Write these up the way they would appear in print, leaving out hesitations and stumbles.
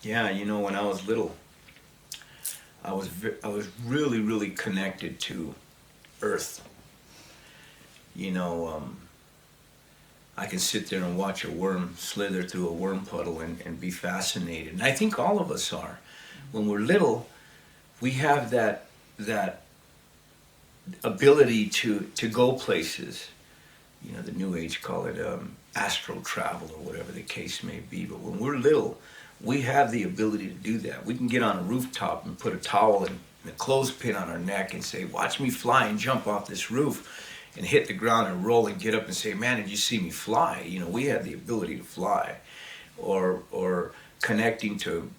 Yeah, when I was little, I was really really connected to Earth. You know, I can sit there and watch a worm slither through a worm puddle and be fascinated. And I think all of us are. When we're little, we have that ability to go places. The New Age call it astral travel or whatever the case may be. But when we're little, we have the ability to do that. We can get on a rooftop and put a towel and a clothespin on our neck and say, "Watch me fly and jump off this roof," and hit the ground and roll and get up and say, "Man, did you see me fly?" We have the ability to fly, or connecting to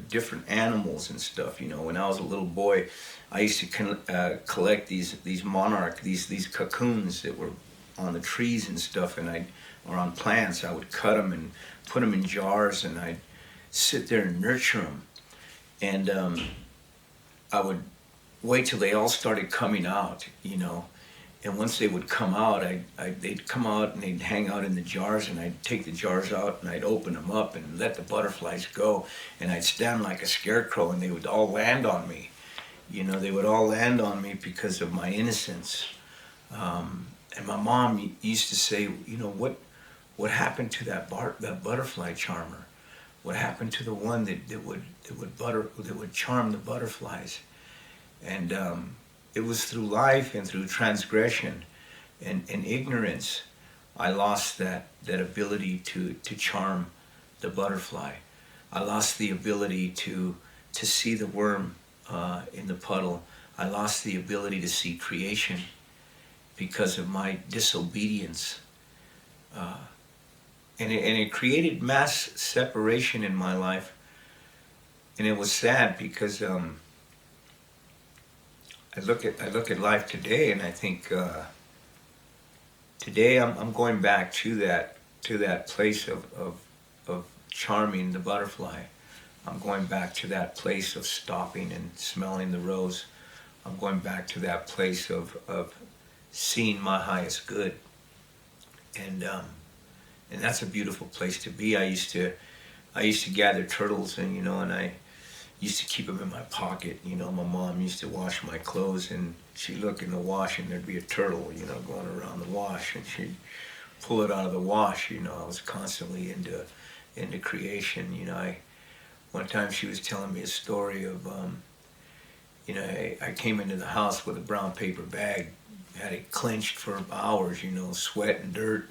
different animals and stuff. When I was a little boy, I used to collect these monarch, these cocoons that were on the trees and stuff, or on plants. I would cut them and put them in jars, and I'd sit there and nurture them. And I would wait till they all started coming out. And once they would come out, they'd come out and they'd hang out in the jars, and I'd take the jars out and I'd open them up and let the butterflies go, and I'd stand like a scarecrow, and they would all land on me. They would all land on me because of my innocence. And my mom used to say, what happened to that butterfly charmer? What happened to the one that would charm the butterflies? And it was through life and through transgression and ignorance I lost that ability to charm the butterfly. I lost the ability to see the worm in the puddle. I lost the ability to see creation because of my disobedience. And it created mass separation in my life. And it was sad because I look at life today, and I think today I'm going back to that place of charming the butterfly. I'm going back to that place of stopping and smelling the rose. I'm going back to that place of seeing my highest good. And that's a beautiful place to be. I used to gather turtles, and I used to keep them in my pocket. My mom used to wash my clothes, and she'd look in the wash, and there'd be a turtle, going around the wash, and she'd pull it out of the wash. I was constantly into creation. One time she was telling me a story of, I came into the house with a brown paper bag, had it clenched for hours, sweat and dirt,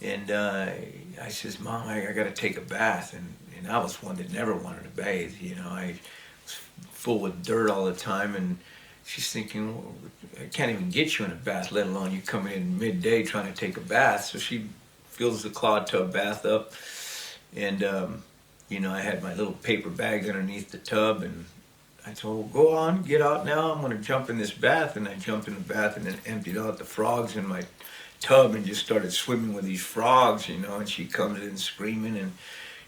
and I says, "Mom, I got to take a bath," and I was one that never wanted to bathe. I was full with dirt all the time, and she's thinking, well, I can't even get you in a bath, let alone you coming in midday trying to take a bath. So she fills the claw tub bath up, and I had my little paper bag underneath the tub, and I told her, "Go on, get out now. I'm going to jump in this bath." And I jumped in the bath and then emptied out the frogs in my tub and just started swimming with these frogs, and she comes in screaming and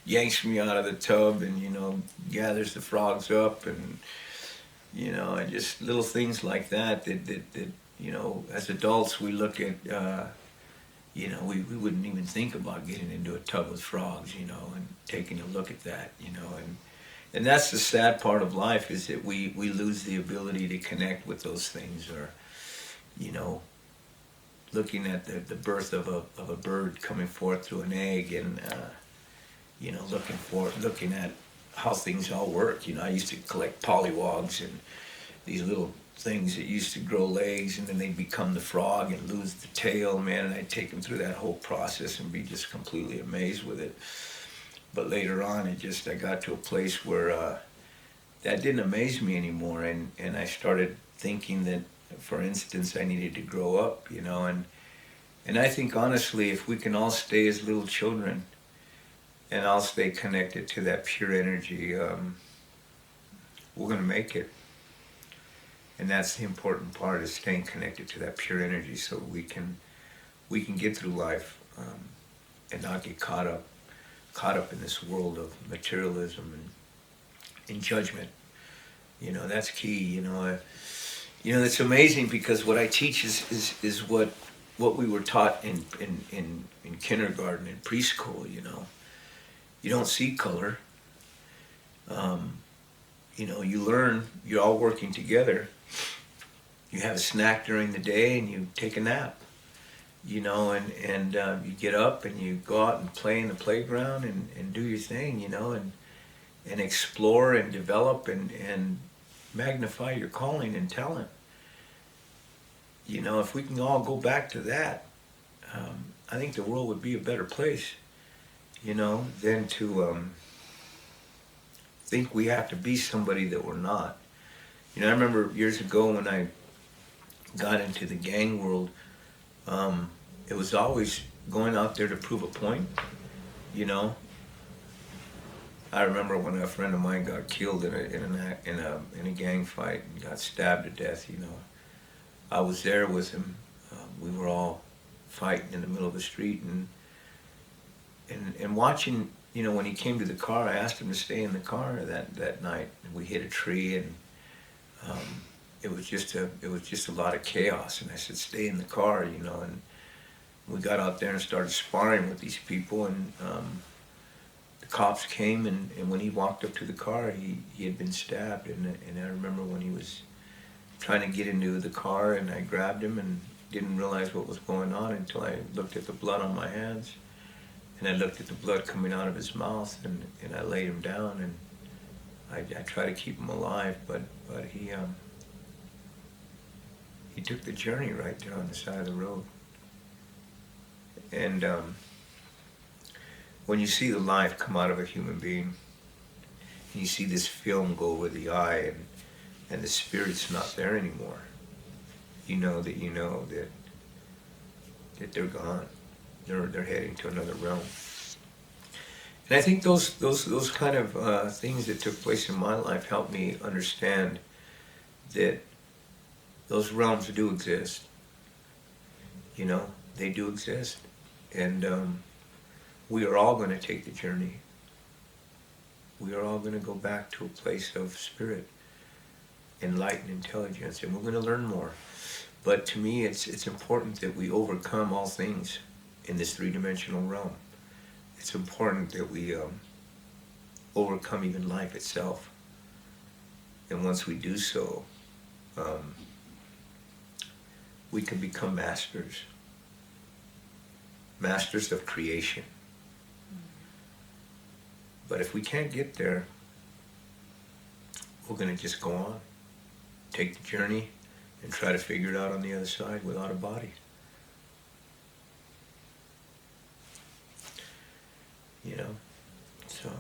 yanks me out of the tub and, gathers the frogs up, and, and just little things like that, as adults we look at, we wouldn't even think about getting into a tub with frogs, and taking a look at that, and that's the sad part of life, is that we lose the ability to connect with those things, or, looking at the birth of a bird coming forth through an egg, and looking at how things all work. I used to collect pollywogs and these little things that used to grow legs, and then they'd become the frog and lose the tail, man, and I'd take them through that whole process and be just completely amazed with it. But later on, I got to a place where that didn't amaze me anymore, and I started thinking that, for instance, I needed to grow up, and I think honestly, if we can all stay as little children, and I'll stay connected to that pure energy, we're going to make it. And that's the important part, is staying connected to that pure energy, so we can get through life, and not get caught up in this world of materialism and judgment. That's key. It's amazing, because what I teach is what we were taught in kindergarten and preschool. You don't see color. You know, you learn, you're all working together. You have a snack during the day and you take a nap. You know, and you get up and you go out and play in the playground and do your thing, you know, and explore and develop and magnify your calling and talent. You know, if we can all go back to that, I think the world would be a better place, you know, than to think we have to be somebody that we're not. You know, I remember years ago when I got into the gang world, it was always going out there to prove a point, you know. I remember when a friend of mine got killed in a gang fight and got stabbed to death, you know. I was there with him. We were all fighting in the middle of the street and watching, you know, when he came to the car, I asked him to stay in the car that night. We hit a tree and it was just a lot of chaos, and I said, stay in the car, you know, and we got out there and started sparring with these people, and the cops came, and when he walked up to the car, he had been stabbed, and I remember when he was trying to get into the car, and I grabbed him and didn't realize what was going on until I looked at the blood on my hands, and I looked at the blood coming out of his mouth, and I laid him down, and I tried to keep him alive, but he took the journey right there on the side of the road. And when you see the life come out of a human being, and you see this film go over the eye, and the spirit's not there anymore, you know that they're gone. They're heading to another realm. And I think those kind of things that took place in my life helped me understand that those realms do exist. You know, they do exist. And we are all going to take the journey. We are all going to go back to a place of spirit, enlightened intelligence, and we're going to learn more. But to me, it's important that we overcome all things in this three-dimensional realm. It's important that we overcome even life itself. And once we do so, we can become masters of creation. But if we can't get there, we're going to just go on, take the journey, and try to figure it out on the other side without a body. You know, so...